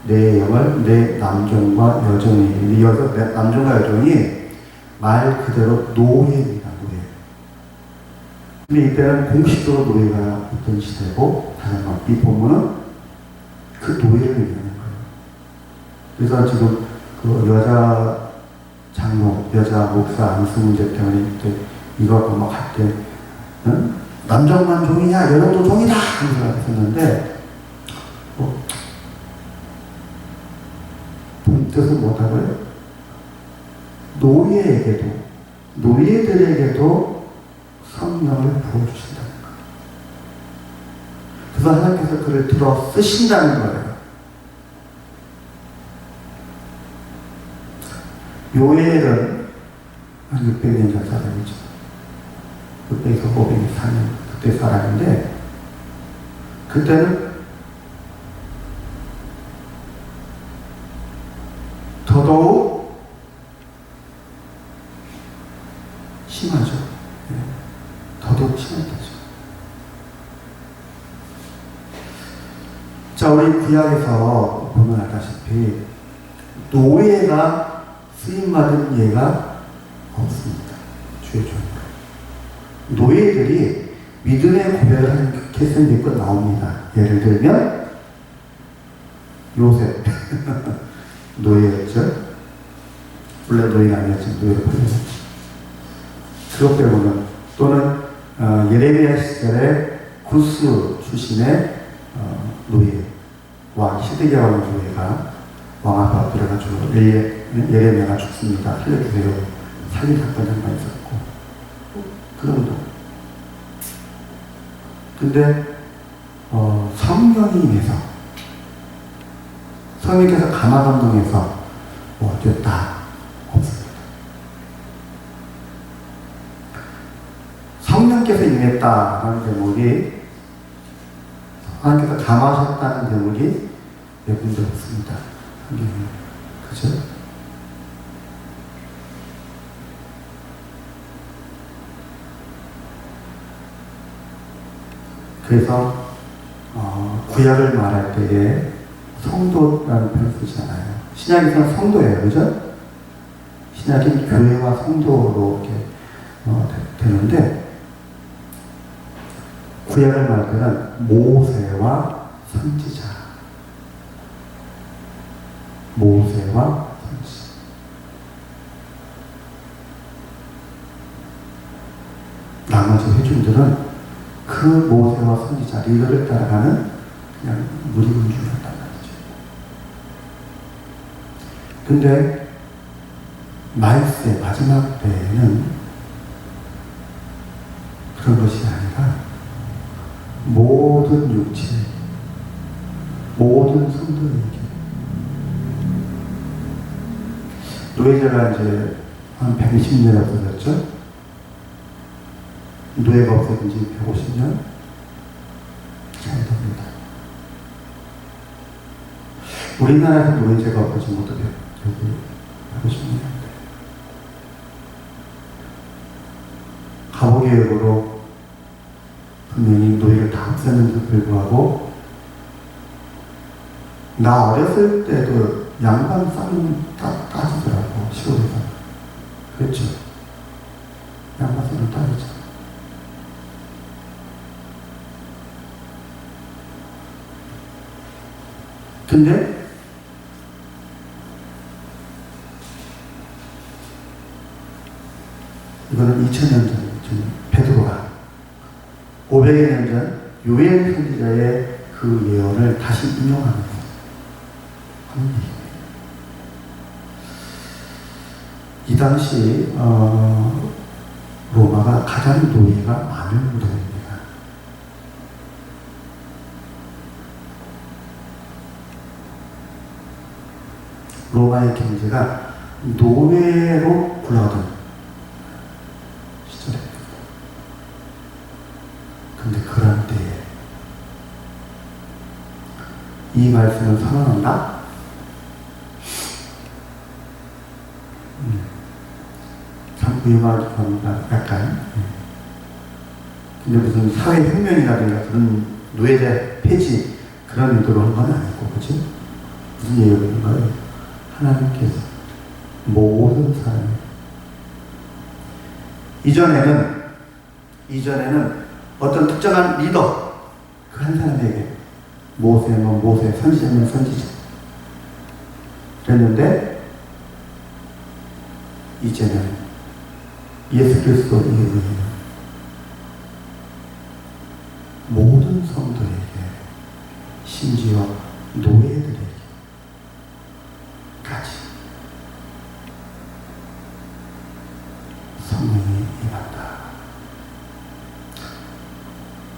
내 영을 내 남종과 여종이, 이어서 내 남종과 여종이 말 그대로 노예입니다. 노예. 근데 이때는 공식적으로 노예가 있던 시대고, 다시 한번 이 본문은 그 노예를 얘기하는 거예요. 그래서 지금 그 여자 장로, 여자 목사 안승문 대통령이 때 이거 막 할 때, 응? 남종만 종이냐, 여종도 종이다! 하는 생각했었는데, 본 뜻은 뭐라고요? 노예들에게도 성령을 부어주신다는 거예요. 그래서 하나님께서 그를 들어 쓰신다는 거예요. 요엘은 한 600년 전 사람이죠. 600에서 504년 그때 사람인데, 그때는 더더욱 심하죠. 네. 더더욱 심하죠. 자, 우리 구약에서 보면 알다시피 노예가 쓰임받은 예가 없습니다. 주의 종으로. 노예들이 믿음의 고백을 하는 개성이 몇 나옵니다. 예를 들면 요셉 노예였죠. 원래 노예가 아니었지만 노예로 팔렸죠. 그것 빼고는, 또는 예레미야 시절에 구스 출신의 노예와 시드기야 왕의 노예가 왕 앞에 들어가지고 예레미야가 죽습니다. 살려주세요. 살인 사건이 한 번 있었고, 그 정도. 근데 성령이 임해서, 성령께서 감화 감동해서 됐다. 없습니다. 성령께서 임했다라는 제목이, 하나님께서 감화하셨다는 제목이 몇 군데 없습니다. 그죠? 그래서 구약을 말할 때에 성도라는 표현을 쓰지 않아요. 신약에서는 성도예요. 그죠? 신약은 교회와 성도로 이렇게 되는데, 구약을 말할 때는 모세와 선지자. 모세와 선지자. 나머지 회중들은 그 모세와 선지자, 리더를 따라가는 그냥 무리군주였단 말이죠. 근데 말세 마지막 때에는 그런 것이 아니라 모든 육체, 모든 성도에게, 노예제가 이제 한 120년 없어졌죠. 노예가 없어진 지 150년 차이 됩니다. 우리나라에서 노예제가 없어진 것도 여기 150년. 가보개혁으로 분명히 노예를 다 없앴는데도 불구하고, 나 어렸을 때도 양반 쌍은 따지더라고, 시골에서. 그랬죠? 양반 쌍은 따지죠. 근데 이거는 2000년 전 베드로가 500년 전 요엘 선지자의 그 예언을 다시 인용하면서 하는 얘기예요. 이 당시 로마가 가장 노예가 많은 무대입니다. 로마의 경제가 노예로 굴러가던 시절입니다. 근데 그럴 때에 이 말씀을 선언한다? 참 위험하기도 약간. 근데 무슨 사회혁명이라든가 그런 노예제 폐지 그런 의도로 한 건 아니고, 그치? 무슨 얘기가 있는가요? 하나님께서 모든 사람이 이전에는 어떤 특정한 리더 그 한 사람에게 모세면 모세, 선지자면 선지자 그랬는데 이제는 예수 그리스도 이름으로 모든 성도에게 심지어 노예들에게까지 성령이 임한다.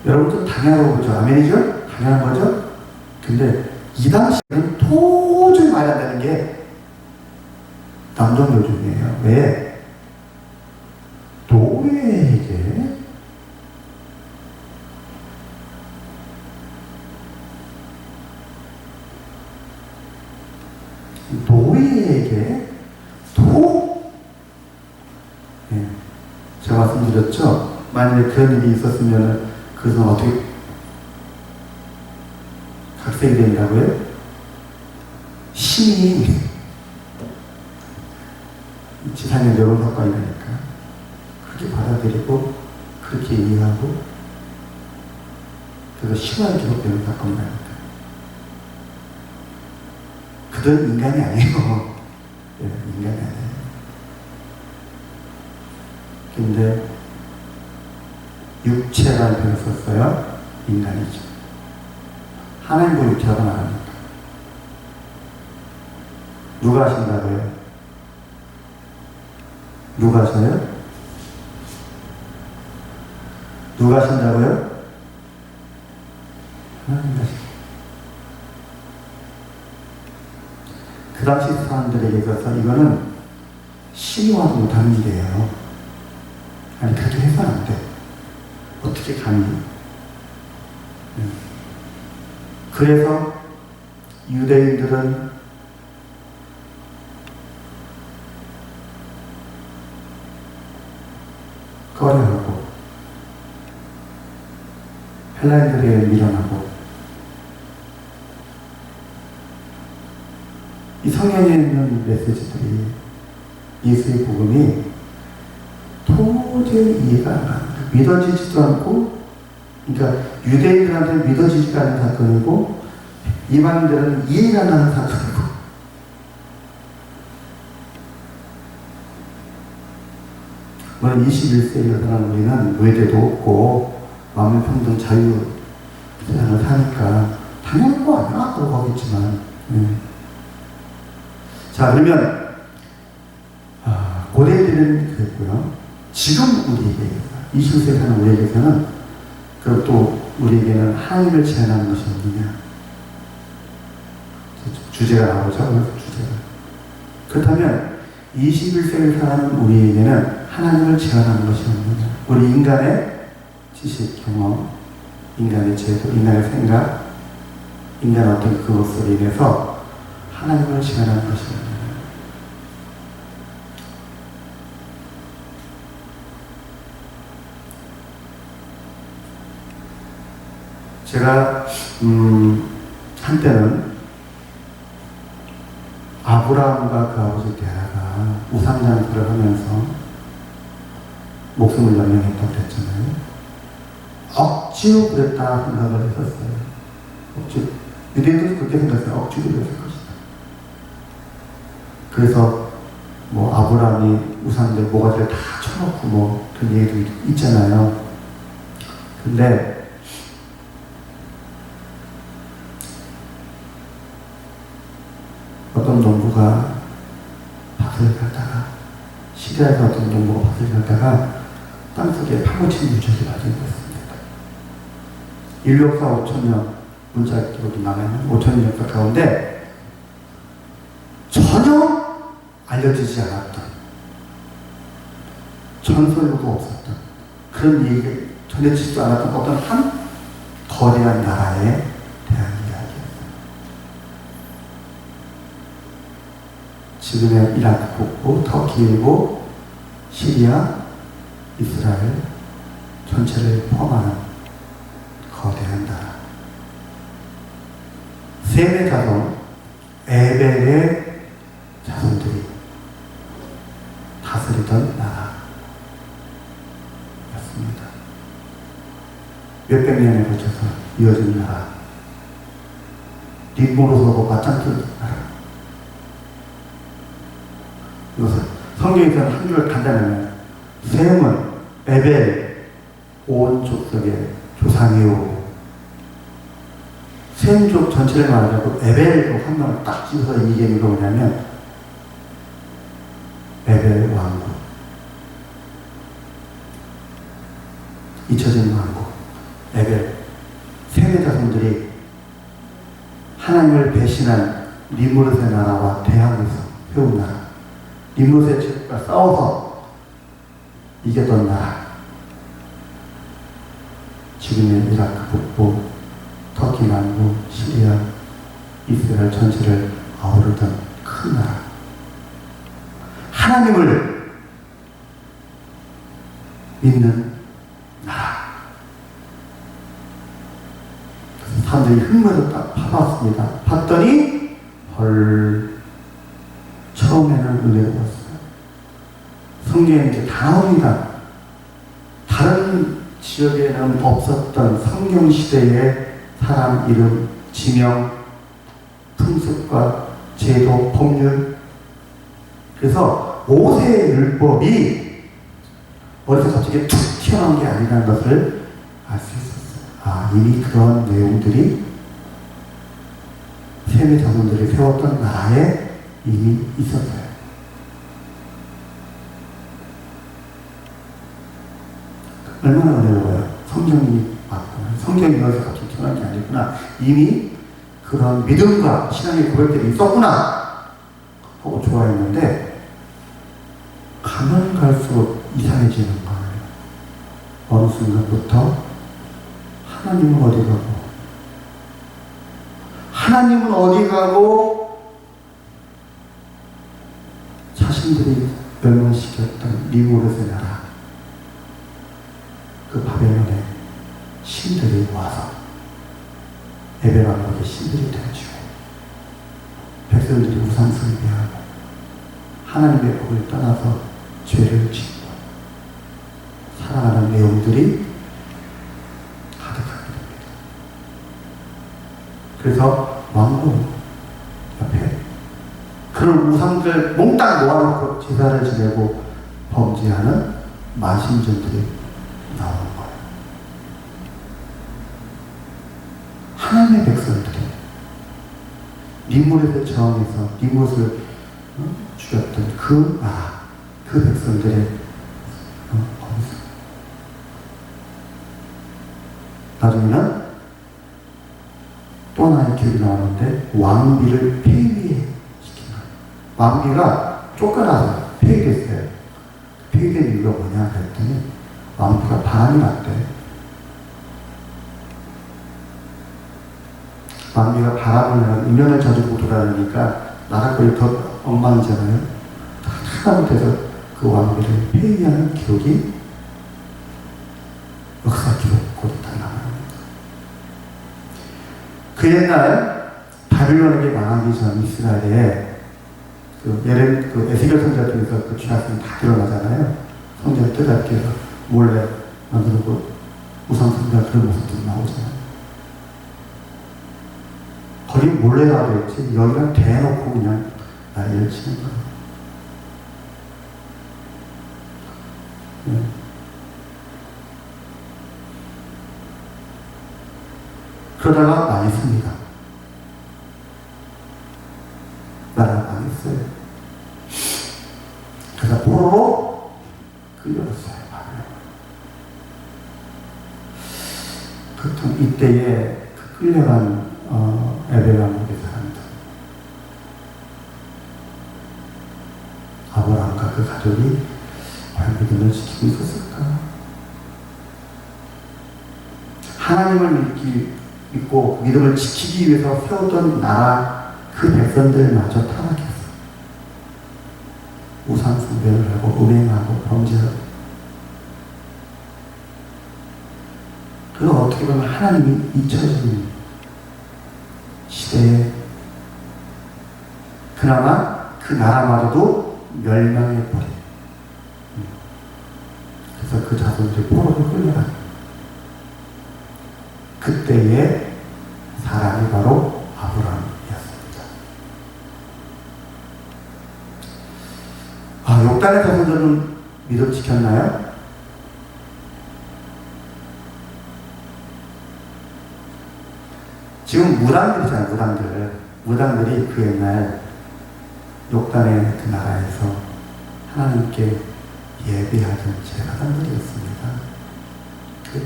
여러분도 당연한 거죠. 아멘이죠? 당연한 거죠? 근데 이 당시에는 도저히 말이 안 되는 게 남정요즘이에요. 왜? 노예에게 네. 제가 말씀드렸죠? 만약에 그런 일이 있었으면 그것은 어떻게 각색이 된다고요? 신이 지상의 뇌물 사건이라니까 그렇게 받아들이고 그렇게 이해하고 그래서 신화에 기록되는 사건이라니까 그들은 인간이 아니에요. 네, 인간이 아니에요. 근데 육체라는 표현을 썼어요. 인간이죠. 하나님과 육체라고 말합니다. 누가 하신다고요? 누가 하셔요? 누가 하신다고요? 하나님 하시죠. 그 당시 사람들에게 있어서 이거는 신화도 못하는 일이에요. 아니 그렇게 해서는 안 돼. 어떻게 감히? 그래서 유대인들은 꺼려하고 헬라인들에게 밀어나고 이 성경에 있는 메시지들이 예수의 복음이 도저히 이해가 안 갑니다. 믿어지지도 않고, 그러니까 유대인들한테는 믿어지지가 않는 사건이고 이방인들은 이해가 안 가는 사건이고 물론 21세기를 사는 우리는 외대도 없고 마음의 평등 자유 세상을 사니까 당연한 거 아니야? 그러고 하겠지만 자 그러면 고대인들은 그랬고요. 지금 우리에게 21세기 사는 우리에게서는 그리고 또 우리에게는 하나님을 제한하는 것이 없느냐 주제가 나오죠. 주제가 그렇다면 21세기를 사는 우리에게는 하나님을 제한하는 것이 없느냐 우리 인간의 지식, 경험, 인간의 제도, 인간의 생각 인간의 어떤 그것으로 인해서 하나님을 제한하는 것이 없느냐 제가 한때는 아브라함과 그 아버지 데라가 우상장사를 하면서 목숨을 연명했다고 그랬잖아요. 억지로 그랬다 생각을 했었어요. 억지로. 유대인들도 그렇게 생각했어요. 억지로 그랬을 것이다. 그래서 뭐 아브라함이 우상들 모가지를 다 쳐놓고 뭐 그런 얘기도 있잖아요. 근데 어떤 농부가 밭을 가다가 시리아에서 어떤 농부가 밭을 가다가 땅속에 파묻힌 유적이 발견됐습니다. 인류 역사 5,000년 문자 기록이 남아있는 5,000년 역사 가운데 전혀 알려지지 않았던 전설도 없었던 그런 얘기가 전해지지도 않았던 어떤 한 거대한 나라에 대한 이야기였어요. 지금의 이라크 북부, 터키이고 시리아, 이스라엘 전체를 포함하는 거대한 나라. 셈의 자손, 에벨의 자손들이 다스리던 나라였습니다. 몇백 년에 걸쳐서 이어진 나라, 림모로서도 맞짱뜨는 나라. 이것은 성경에서는 한 줄을 간단하면 셈은 에벨 온 족속의 조상이요. 셈족 전체를 말하자고 에벨로 한 명을 딱 집어서 얘기하는 거 뭐냐면 에벨 왕국, 잊혀진 왕국, 에벨, 셈의 자손들이 하나님을 배신한 니므롯의 나라와 대항해서 세운 나라, 니므롯의 집과 싸워서 이겼던 나라, 지금의 이라크 북부, 터키 남부, 시리아, 이스라엘 전체를 아우르던 큰 나라. 하나님을 믿는 나라. 그래서 사람들이 흙물을 딱 파봤습니다. 봤더니 처음에는 은혜로웠어요. 성경에 이제 다 나옵니다. 다른 지역에는 없었던 성경시대의 사람 이름, 지명, 풍습과 제도, 법률. 그래서 모세의 율법이 어디서 갑자기 툭 튀어나온 게 아니라는 것을 알 수 있었어요. 이미 그런 내용들이 셈의 자손들이 세웠던 나라에 이미 있었어요. 얼마나 어려워요. 성경이 맞구나. 성경이 여기서 갑자기 튀어나온 게 아니구나. 이미 그런 믿음과 신앙의 고백들이 있었구나 하고 좋아했는데 가면 갈수록 이상해지는 거예요. 어느 순간부터 하나님은 어디 가고, 하나님은 어디 가고, 자신들이 멸망시켰던 니므롯의 나라, 그 바벨론의 신들이 와서 에벨 왕국의 신들이 되어주고, 백성들이 우상 숭배하고 하나님의 법을 떠나서 죄를 짓고 살아가는 내용들이 가득하게 됩니다. 그래서 왕국 옆에 그런 우상들 몽땅 모아놓고 제사를 지내고 범죄하는 만신전들이 나오는 거예요. 하나님의 백성들이 니므롯에 저항해서 니므롯을 죽였던 그 나라, 그 백성들의 거기서 나중에는 또 하나의 기록이 나오는데 왕비를 폐위시키는 거예요. 왕비가 쫓겨나서 폐위됐어요. 폐위된 이유가 뭐냐 그랬더니 왕비가 바람이 났대. 왕비가 바람을 음연을 저주고 돌아다니니까 나라꼴이 더 엉망이잖아요. 하다못해서 그 왕비를 폐위하는 기록이 역사 기록으로 다 나옵니다. 그 옛날 바빌론에게 망하기 전 이스라엘에 그 에스겔 선지자 통해서 그 죄악들이 다 드러나잖아요. 성전을 뜯어내기 위해서 몰래 만들고 우상 숭배할 그런 모습들이 나오잖아요. 거기 몰래라도 했지 여기는 대놓고 그냥 난리를 치는 거예요. 네. 그러다가 망했습니다. 나라가 망했어요. 그래서 포로로 끌려갔어요. 보통 이때에 그 끌려간 에벨 왕국의 사람들, 아브라함과 그 가족이 과연 믿음을 지키고 있었을까? 하나님을 믿고 믿음을 지키기 위해서 세웠던 나라 그 백성들마저 타락했어. 우상 숭배를 하고 음행하고 범죄하고. 그리고 어떻게 보면 하나님이 잊혀지는 시대에 그나마 그 나라마저도 멸망해버려. 그래서 그 자손들이 포로로 끌려가. 그때의 사람이 바로 아브라함이었습니다. 욕단의 자손들은 믿음 지켰나요? 지금 무당들이잖아요. 무당들이 그 옛날 욕단의 그 나라에서 하나님께 예배하던 제사장들이었습니다.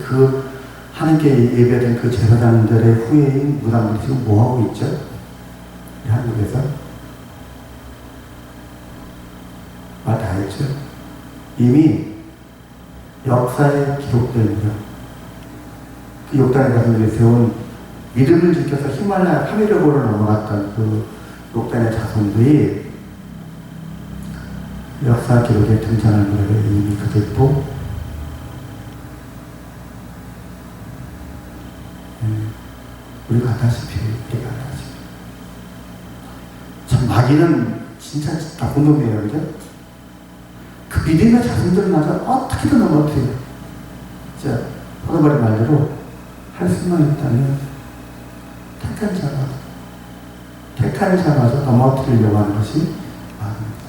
그 하나님께 예배하던 그 제사장들의 후예인 무당들이 지금 뭐하고 있죠? 한국에서? 말 다 했죠? 이미 역사에 기록된 그 욕단의 자손들이 세운 믿음을 지켜서 히말라야 카메르고를 넘어갔던 그 욕단의 자손들이 역사 기록에 등장할 노래를 이미 그들도 우리가 알다시피 참 마귀는 진짜 나쁜 놈이에요. 그죠? 그 믿음의 자손들마저 어떻게든 넘어뜨려요. 진짜 포도바리 말대로 할 수만 있다면 택한 자마저 넘어뜨리려고 하는 것이 마귀입니다.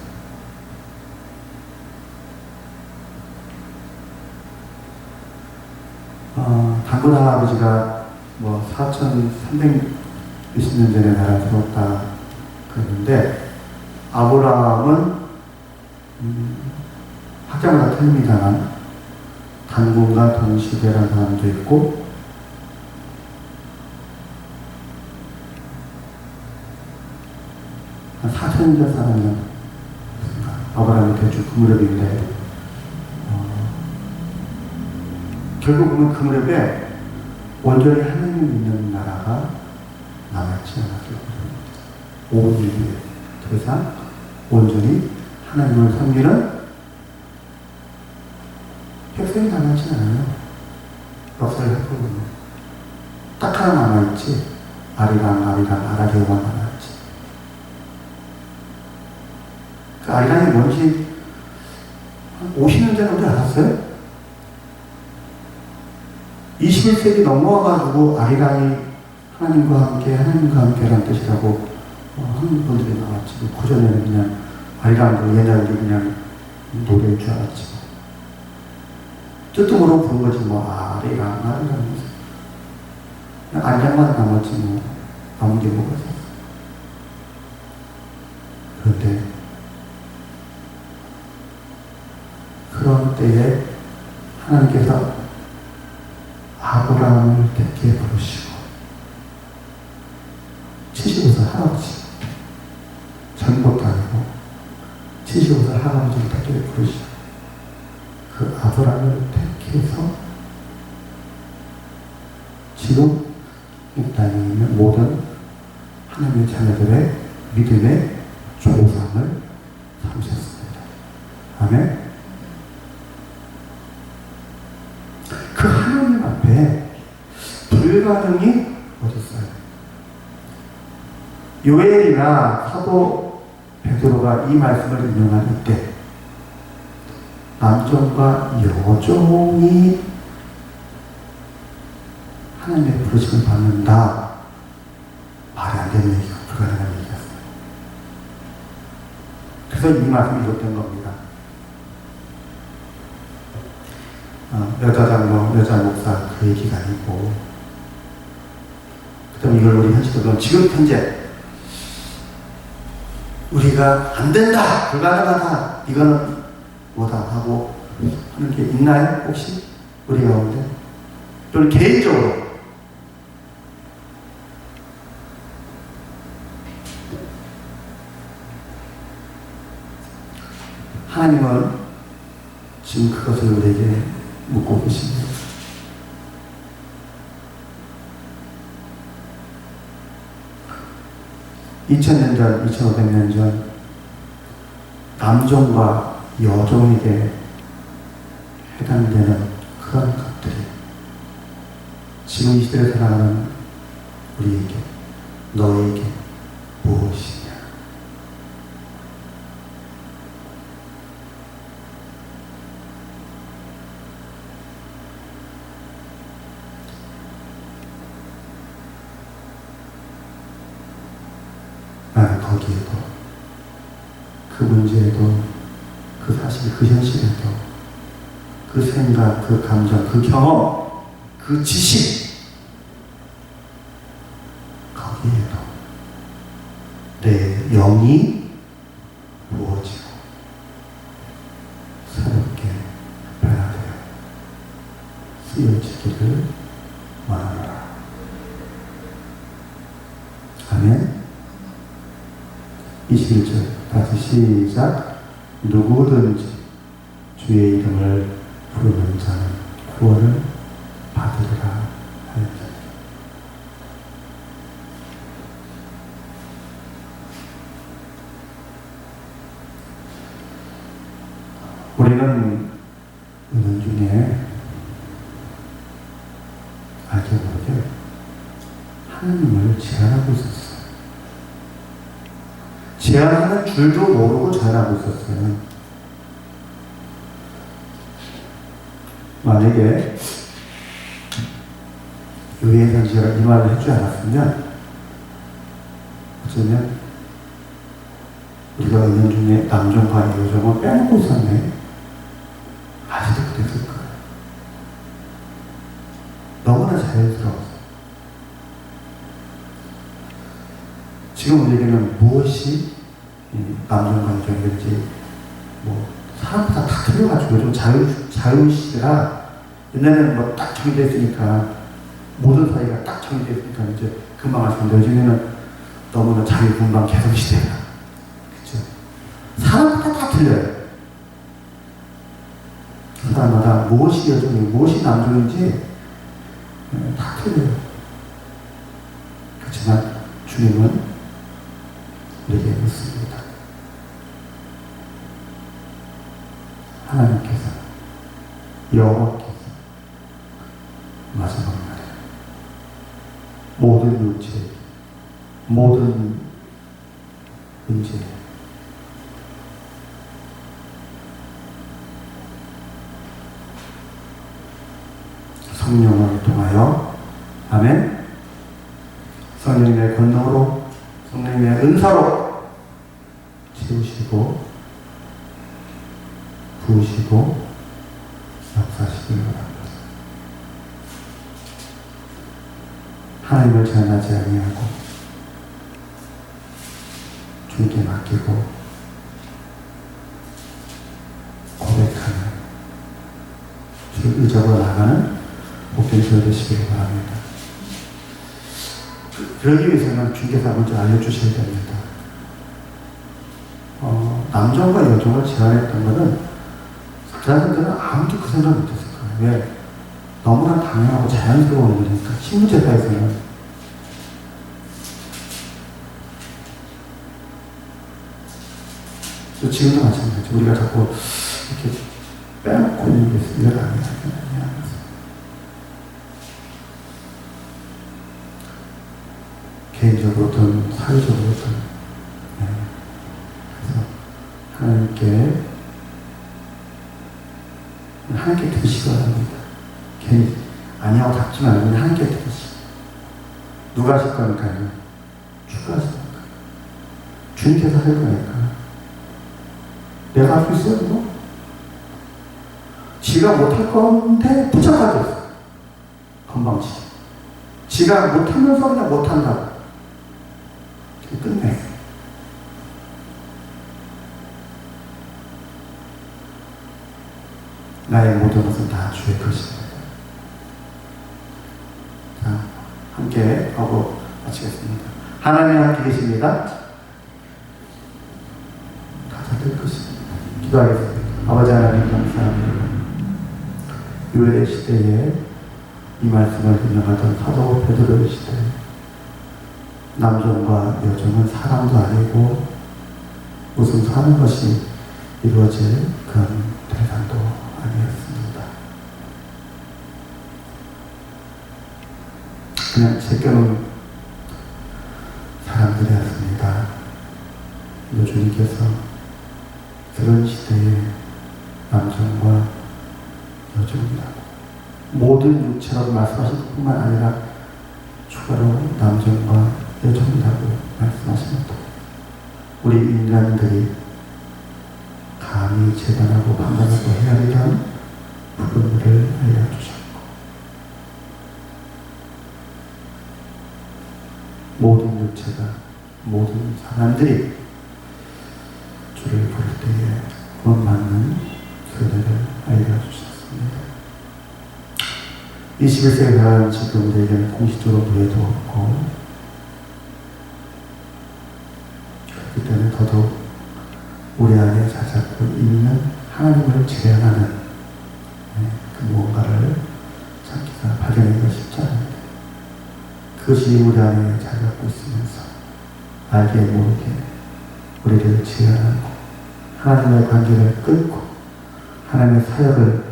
단군 할아버지가 4,360년 전에 나라를 세웠다 그랬는데, 아브라함은 학자마다 틀립니다만 단군과 동시대라는 사람도 있고, 한 4,000년 전 사람은 아브라함이 대충 그 무렵인데, 결국 보면 그 무렵에 온전히 하나님을 믿는 나라가 남아있지 않았을 겁니다. 온 인류에 더 이상 온전히 하나님을 섬기는 백성이 남아있지 않아요. 역사를 해보면 딱 하나 남아있지. 아리랑, 아라리오가 남아있지. 그 아리랑이 뭔지 한 50년 전에 우리 알았어요? 21세기 넘어와가지고 아리랑이 하나님과 함께라는 뜻이라고 하는 분들이 나왔지. 그전에는 그냥 아리랑도 옛날에 그냥 노래인 줄 알았지. 뜻도 모르고 부른 거지 아리랑. 그냥 아리랑만 남았지 아무 게 뭐가 있어. 그런데 그런 때에 하나님께서 아브라함을 택해 부르시고 75살 할아버지, 전부터 아니고 75살 할아버지를 택해 부르시고 그 아브라함을 택해서 지금 이 땅에 있는 모든 하나님의 자녀들의 믿음의 조상을 삼으셨습니다. 아멘. 그 하나님 앞에 불가능이 어딨어요? 요엘이나 사도 베드로가 이 말씀을 인용한 이때 남종과 여종이 하나님의 부르심을 받는다. 말이 안 되는 얘기가 불가능한 얘기였어요. 그래서 이 말씀이 이렇된 겁니다. 여자 장로, 여자 목사 그 얘기가 아니고, 그 다음에 이걸 우리 현실적으로 지금 현재 우리가 안 된다, 불가능하다, 이거는 뭐다 하고 하는 게 있나요? 혹시 우리 가운데? 또는 개인적으로 하나님은 지금 그것을 우리에게 묻고 계십니다. (2000년 전) 2500년 전 남종과 여종에게 해당되는 그런 것들이 지금 이 시대를 살아가는 우리에게, 너에게 무엇이냐? 나는 거기에도, 그 문제에도, 그 사실, 그 현실에도, 그 생각, 그 감정, 그 경험, 그 지식, 거기에도 내 영이 부어지고 새롭게 변화되어 쓰여지기를 원하노라. 아멘. 21절 다시 시작. 누구든지 주의 이름을 부르는 자는 구원을 받으리라 하였다. 우리는 은연 중에 알게 모르게 하나님을 제한하고 있었어요. 제한하는 줄도 모르고 제한하고 있었어요. 만약에 유해선 씨가 이 말을 해주지 않았으면 어쩌면 우리가 은연 중에 남정과 여정을 빼놓고 있었네. 아직도 그랬을 거예요. 너무나 자연스러웠어요. 지금 우리에게는 무엇이 남정과 여정인지 사람마다 다 틀려가지고 요즘 자유시대라 옛날에는 딱 정해져 있으니까 모든 사이가 딱 정해져 있으니까 이제 금방 하시는데 요즘에는 너무나 자유분방 개성시대야. 그쵸? 사람마다 다 틀려요. 사람마다 무엇이 여정이고 무엇이 남정인지 다 틀려요. 그렇지만 주님은 우리에게 묻습니다. 하나님께서 여호와께서 마지막 날에 모든 육체, 모든 문제, 성령을 통하여, 아멘, 성령의 권능으로, 성령의 은사로 채우시고 부으시고 역사하시기를 바랍니다. 하나님을 제한하지 아니하고 주님께 맡기고 고백하는 주를 의적으로 나가는 복된 저희 되시기를 바랍니다. 그러기 위해서는 주님께서 먼저 알려주셔야 됩니다. 남정과 여정을 제한했던 것은 사람들은 아무도 그 생각 못했을 거예요. 왜? 너무나 당연하고 자연스러운 일이니까. 신무제사에서는 지금도 마찬가지죠. 우리가 자꾸 이렇게 빼놓고 있는 게 있으면 이해가 안 돼요. 개인적으로든 사회적으로든. 네. 그래서 하나님께 드시기 바랍니다. 괜히 아니하고 닥지 말고 하나님께 드시기. 누가 하실 거니까요? 주가 하실 거니까. 주님께서 할 거니까. 내가 할 수 있어요, 이거? 지가 못할 건데 붙잡아줬어. 건방지게. 지가 못하면서 그냥 못한다고. 끝내. 나의 모든 것은 다 주의 것입니다. 자, 함께 하고 마치겠습니다. 하나님 함께 계십니다. 다 될 것입니다. 기도하겠습니다. 아버지 하나님 감사합니다. 유해 시대에 이 말씀을 인용하던 사도 베드로의 시대에 남정과 여정은 사람도 아니고 무슨 사는 것이 이루어질 그런 대상도 아니었습니다. 그냥 제껴놓은 사람들이었습니다. 주님께서 그런 시대에 남정과 여정이라고 모든 육체라고 말씀하신 뿐만 아니라 추가로 남정과 여정이라고 말씀하십니다. 우리 인간들이 감히 재단하고 판단하고 헤아리던 부분을 알려주셨고, 모든 육체가, 모든 사람들이 주를 부를 때에 구원받는 그들을 알려주셨습니다. 21세기 살아가는 지금 우리에게는 공식적으로 노예도 없고, 그렇기 때문에 더더욱 우리 안에 자작고 있는 하나님을 제한하는 그 무언가를 찾기가 발견하기가 쉽지 않은데, 그것이 우리 안에 자작고 있으면서 알게 모르게 우리를 제한하고 하나님의 관계를 끊고 하나님의 사역을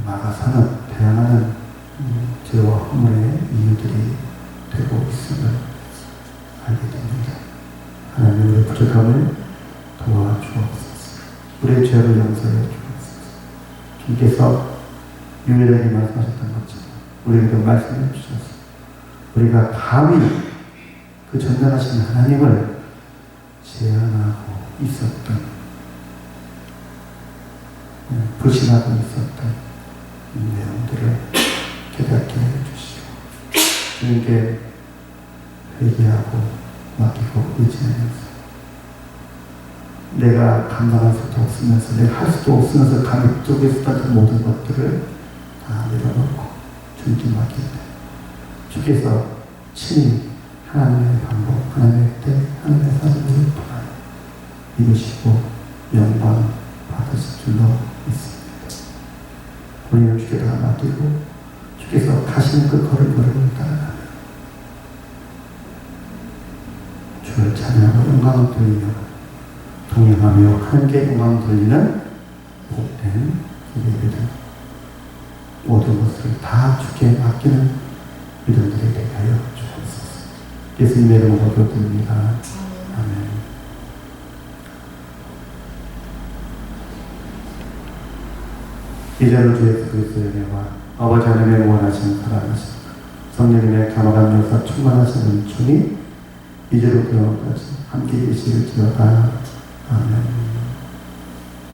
막아서는 다양한 죄와 허물의 이유들이 되고 있음을 알게 됩니다. 하나님 우리의 부족함을 도와주옵소서. 우리의 죄를 용서해 주옵소서. 주께서 유일하게 말씀하셨던 것처럼 우리에게도 말씀해 주셔서 우리가 감히 그 전능하신 하나님을 제한하고 있었던, 불신하고 있었던 내용들을 깨닫게 해주시고 주님께 회개하고 맡기고 의지하면서 내가 감당할 수도 없으면서 내가 할 수도 없으면서 감히 쪽에 있었던 그 모든 것들을 다 내려놓고 주님께 맡길 때 주께서 친히 하나님의 방법, 하나님의 때, 하나님의 사정을 통하여 이루시고 영광 받으실 줄로 믿습니다. 우리는 주께 다 맡기고 주께서 가시는 그 걸음걸음을 따라가며 주를 찬양하고 영광을 돌리며 동행하며 함께 영광을 돌리는 복된 우리들은 모든 것을 다 주께 맡기는 믿음들이 되게 하여 주옵소서. 예수님의 이름으로 기도드립니다. 아멘. 이제는 주 예수 그리스도의 은혜와 아버지 하나님의 무한하신 사랑하심 성령님의 감화감 역사 충만하신 은총이 이제로 영원까지 함께 계실지어다. 아멘.